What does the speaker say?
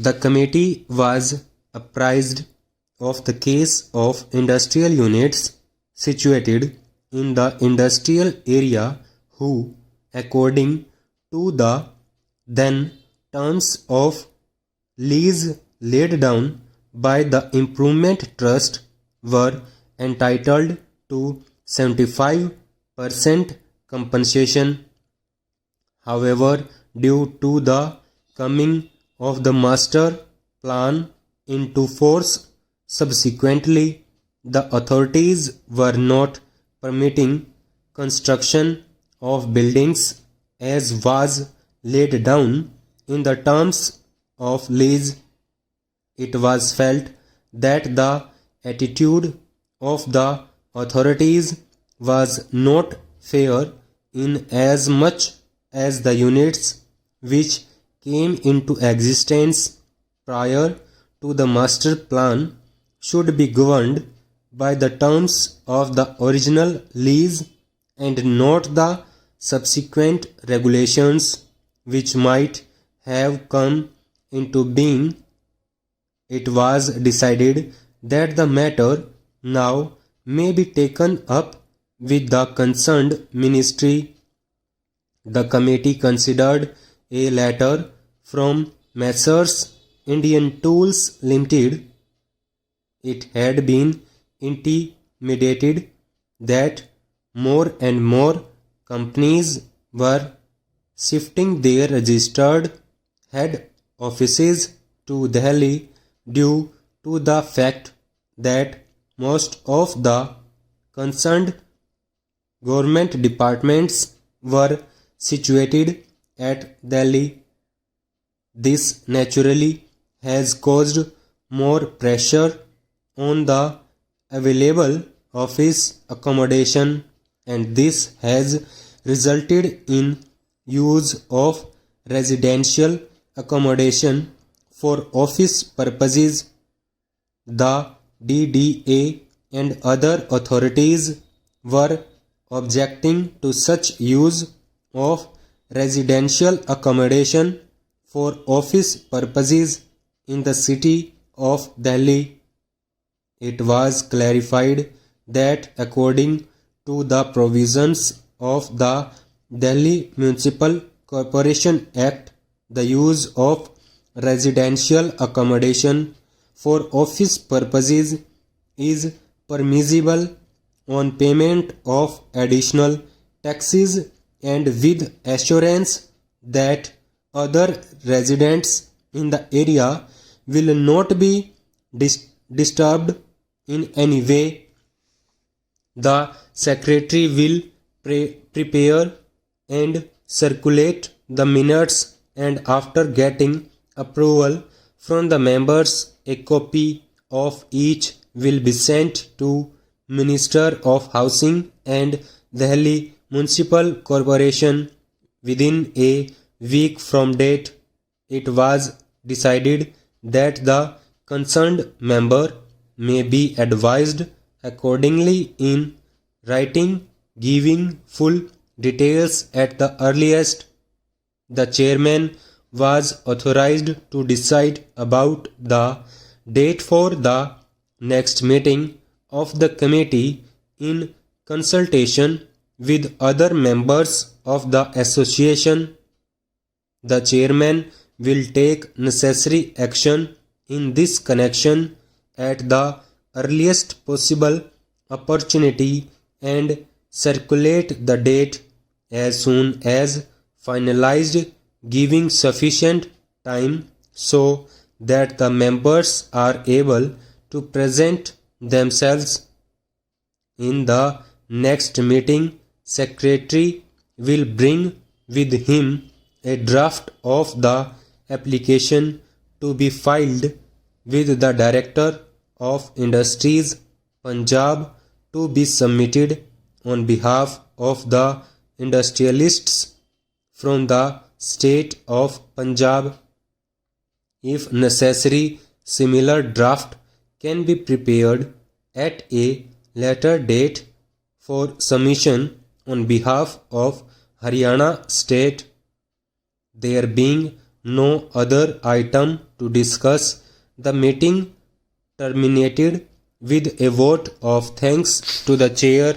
The committee was apprised of the case of industrial units situated in the industrial area who, according to the then terms of lease laid down by the Improvement Trust, were entitled to 75% compensation. However, due to the coming of the master plan into force subsequently, the authorities were not permitting construction of buildings as was laid down in the terms of lease. It was felt that the attitude of the authorities was not fair in as much as the units which came into existence prior to the master plan should be governed by the terms of the original lease and not the subsequent regulations which might have come into being. It was decided that the matter now may be taken up with the concerned ministry. The committee considered a letter from Messrs. Indian Tools Limited. It had been intimated that more and more companies were shifting their registered head offices to Delhi due to the fact that most of the concerned government departments were situated at Delhi. This naturally has caused more pressure on the available office accommodation, and this has resulted in use of residential accommodation for office purposes. The DDA and other authorities were objecting to such use of residential accommodation for office purposes in the city of Delhi. It was clarified that according to the provisions of the Delhi Municipal Corporation Act, the use of residential accommodation for office purposes is permissible on payment of additional taxes and with assurance that other residents in the area will not be disturbed in any way. The secretary will prepare and circulate the minutes, and after getting approval from the members, a copy of each will be sent to Minister of Housing and Delhi Municipal Corporation within a week from date. It was decided that the concerned member may be advised accordingly in writing, giving full details at the earliest. The chairman was authorized to decide about the date for the next meeting of the committee in consultation with other members of the association. The chairman will take necessary action in this connection at the earliest possible opportunity and circulate the date as soon as finalized, giving sufficient time so that the members are able to present themselves. In the next meeting, secretary will bring with him a draft of the application to be filed with the Director of Industries, Punjab, to be submitted on behalf of the industrialists from the state of Punjab. If necessary, similar draft can be prepared at a later date for submission on behalf of Haryana state. There being no other item to discuss, the meeting terminated with a vote of thanks to the chair